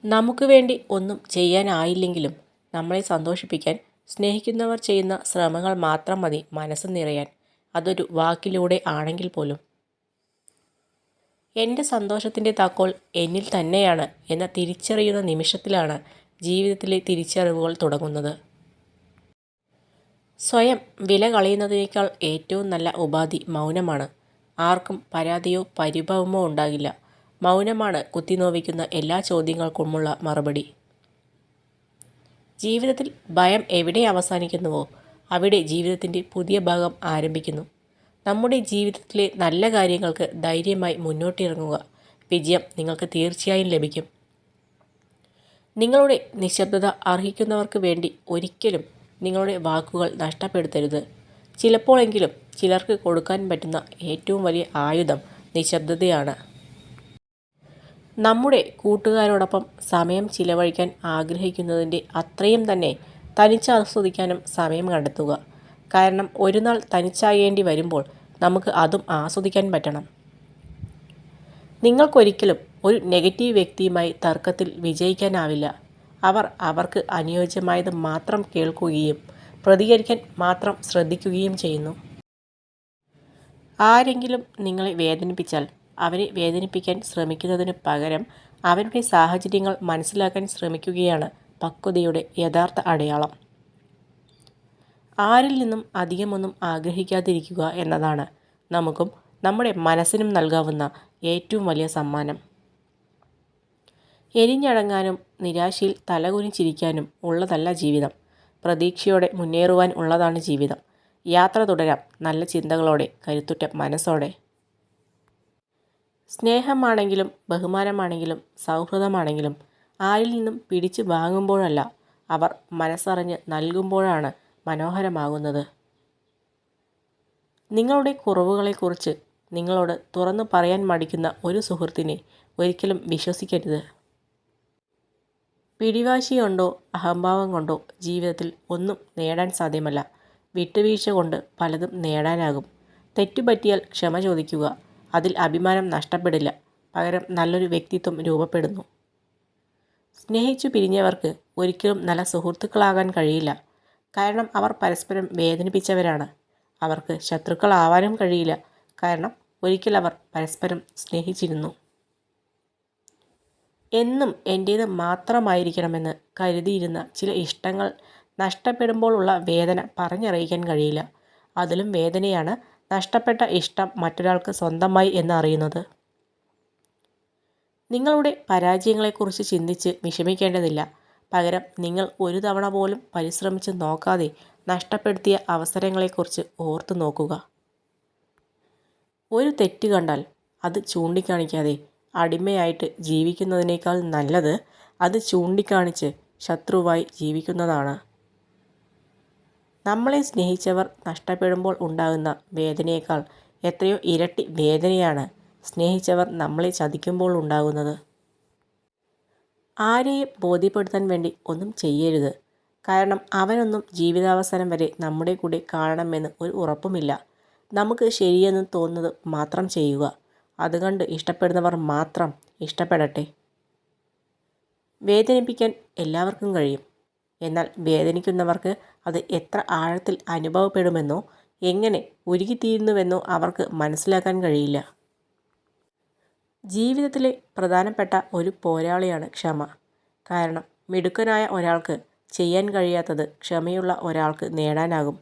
നമുക്ക് വേണ്ടി ഒന്നും ചെയ്യാനായില്ലെങ്കിലും നമ്മളെ സന്തോഷിപ്പിക്കാൻ സ്നേഹിക്കുന്നവർ ചെയ്യുന്ന ശ്രമങ്ങൾ മാത്രം മതി മനസ്സ് നിറയാൻ, അതൊരു വാക്കിലൂടെ ആണെങ്കിൽ പോലും. എൻ്റെ സന്തോഷത്തിൻ്റെ താക്കോൽ എന്നിൽ തന്നെയാണ് എന്ന തിരിച്ചറിയുന്ന നിമിഷത്തിലാണ് ജീവിതത്തിലെ തിരിച്ചറിവുകൾ തുടങ്ങുന്നത്. സ്വയം വില കളയുന്നതിനേക്കാൾ ഏറ്റവും നല്ല ഉപാധി മൗനമാണ്. ആർക്കും പരാതിയോ പരിഭവമോ ഉണ്ടാകില്ല. മൗനമാണ് കുത്തിനോവിക്കുന്ന എല്ലാ ചോദ്യങ്ങൾക്കുമുള്ള മറുപടി. ജീവിതത്തിൽ ഭയം എവിടെ അവസാനിക്കുന്നുവോ അവിടെ ജീവിതത്തിൻ്റെ പുതിയ ഭാഗം ആരംഭിക്കുന്നു. നമ്മുടെ ജീവിതത്തിലെ നല്ല കാര്യങ്ങൾക്ക് ധൈര്യമായി മുന്നോട്ടിറങ്ങുക. വിജയം നിങ്ങൾക്ക് തീർച്ചയായും ലഭിക്കും. നിങ്ങളുടെ നിശബ്ദത അർഹിക്കുന്നവർക്ക് വേണ്ടി ഒരിക്കലും നിങ്ങളുടെ വാക്കുകൾ നഷ്ടപ്പെടുത്തരുത്. ചിലപ്പോഴെങ്കിലും ചിലർക്ക് കൊടുക്കാൻ പറ്റുന്ന ഏറ്റവും വലിയ ആയുധം നിശബ്ദതയാണ്. നമ്മുടെ കൂട്ടുകാരോടൊപ്പം സമയം ചിലവഴിക്കാൻ ആഗ്രഹിക്കുന്നതിൻ്റെ അത്രയും തന്നെ തനിച്ചാസ്വദിക്കാനും സമയം കണ്ടെത്തുക. കാരണം ഒരു നാൾ തനിച്ചാകേണ്ടി വരുമ്പോൾ നമുക്ക് അതും ആസ്വദിക്കാൻ പറ്റണം. നിങ്ങൾക്കൊരിക്കലും ഒരു നെഗറ്റീവ് വ്യക്തിയുമായി തർക്കത്തിൽ വിജയിക്കാനാവില്ല. അവർ അവർക്ക് അനുയോജ്യമായത് മാത്രം കേൾക്കുകയും പ്രതികരിക്കാൻ മാത്രം ശ്രദ്ധിക്കുകയും ചെയ്യുന്നു. ആരെങ്കിലും നിങ്ങളെ വേദനിപ്പിച്ചാൽ അവരെ വേദനിപ്പിക്കാൻ ശ്രമിക്കുന്നതിന് പകരം അവരുടെ സാഹചര്യങ്ങൾ മനസ്സിലാക്കാൻ ശ്രമിക്കുകയാണ് പക്വതയുടെ യഥാർത്ഥ അടയാളം. ആരിൽ നിന്നും അധികമൊന്നും ആഗ്രഹിക്കാതിരിക്കുക എന്നതാണ് നമുക്കും നമ്മുടെ മനസ്സിനും നൽകാവുന്ന ഏറ്റവും വലിയ സമ്മാനം. എരിഞ്ഞടങ്ങാനും നിരാശയിൽ തലകുനിച്ചിരിക്കാനും ഉള്ളതല്ല ജീവിതം. പ്രതീക്ഷയോടെ മുന്നേറുവാൻ ഉള്ളതാണ് ജീവിതം. യാത്ര തുടരാം നല്ല ചിന്തകളോടെ, കരുത്തുറ്റ മനസ്സോടെ. സ്നേഹമാണെങ്കിലും ബഹുമാനമാണെങ്കിലും സൗഹൃദമാണെങ്കിലും ആരിൽ നിന്നും പിടിച്ചു വാങ്ങുമ്പോഴല്ല, അവർ മനസ്സറിഞ്ഞ് നൽകുമ്പോഴാണ് മനോഹരമാകുന്നത്. നിങ്ങളുടെ കുറവുകളെക്കുറിച്ച് നിങ്ങളോട് തുറന്നു പറയാൻ മടിക്കുന്ന ഒരു സുഹൃത്തിനെ ഒരിക്കലും വിശ്വസിക്കരുത്. പിടിവാശി കൊണ്ടോ അഹംഭാവം കൊണ്ടോ ജീവിതത്തിൽ ഒന്നും നേടാൻ സാധ്യമല്ല. വിട്ടുവീഴ്ച കൊണ്ട് പലതും നേടാനാകും. തെറ്റുപറ്റിയാൽ ക്ഷമ ചോദിക്കുക. അതിൽ അഭിമാനം നഷ്ടപ്പെടില്ല. പകരം നല്ലൊരു വ്യക്തിത്വം രൂപപ്പെടുന്നു. സ്നേഹിച്ചു പിരിഞ്ഞവർക്ക് ഒരിക്കലും നല്ല സുഹൃത്തുക്കളാകാൻ കഴിയില്ല. കാരണം അവർ പരസ്പരം വേദനിപ്പിച്ചവരാണ്. അവർക്ക് ശത്രുക്കളാവാനും കഴിയില്ല. കാരണം ഒരിക്കൽ അവർ പരസ്പരം സ്നേഹിച്ചിരുന്നു. എന്നും എൻ്റേത് മാത്രമായിരിക്കണമെന്ന് കരുതിയിരുന്ന ചില ഇഷ്ടങ്ങൾ നഷ്ടപ്പെടുമ്പോൾ ഉള്ള വേദന പറഞ്ഞറിയിക്കാൻ കഴിയില്ല. അതിലും വേദനയാണ് നഷ്ടപ്പെട്ട ഇഷ്ടം മറ്റൊരാൾക്ക് സ്വന്തമായി എന്നറിയുന്നത്. നിങ്ങളുടെ പരാജയങ്ങളെക്കുറിച്ച് ചിന്തിച്ച് വിഷമിക്കേണ്ടതില്ല. പകരം നിങ്ങൾ ഒരു തവണ പോലും പരിശ്രമിച്ച് നോക്കാതെ നഷ്ടപ്പെടുത്തിയ അവസരങ്ങളെക്കുറിച്ച് ഓർത്തു നോക്കുക. ഒരു തെറ്റ് കണ്ടാൽ അത് ചൂണ്ടിക്കാണിക്കാതെ അടിമയായിട്ട് ജീവിക്കുന്നതിനേക്കാൾ നല്ലത് അത് ചൂണ്ടിക്കാണിച്ച് ശത്രുവായി ജീവിക്കുന്നതാണ്. നമ്മളെ സ്നേഹിച്ചവർ നഷ്ടപ്പെടുമ്പോൾ ഉണ്ടാകുന്ന വേദനയേക്കാൾ എത്രയോ ഇരട്ടി വേദനയാണ് സ്നേഹിച്ചവർ നമ്മളെ ചതിക്കുമ്പോൾ ഉണ്ടാകുന്നത്. ആരെയും ബോധ്യപ്പെടുത്താൻ വേണ്ടി ഒന്നും ചെയ്യരുത്. കാരണം അവനൊന്നും ജീവിതാവസാനം വരെ നമ്മുടെ കൂടെ കാണണമെന്ന് ഒരു ഉറപ്പുമില്ല. നമുക്ക് ശരിയെന്ന് തോന്നുന്നത് മാത്രം ചെയ്യുക. അതുകണ്ട് ഇഷ്ടപ്പെടുന്നവർ മാത്രം ഇഷ്ടപ്പെടട്ടെ. വേദനിപ്പിക്കാൻ എല്ലാവർക്കും കഴിയും. എന്നാൽ വേദനിക്കുന്നവർക്ക് അത് എത്ര ആഴത്തിൽ അനുഭവപ്പെടുമെന്നോ എങ്ങനെ ഉരുകിത്തീരുന്നുവെന്നോ അവർക്ക് മനസ്സിലാക്കാൻ കഴിയില്ല. ജീവിതത്തിലെ പ്രധാനപ്പെട്ട ഒരു പോരാളിയാണ് ക്ഷമ. കാരണം മിടുക്കനായ ഒരാൾക്ക് ചെയ്യാൻ കഴിയാത്തത് ക്ഷമയുള്ള ഒരാൾക്ക് നേടാനാകും.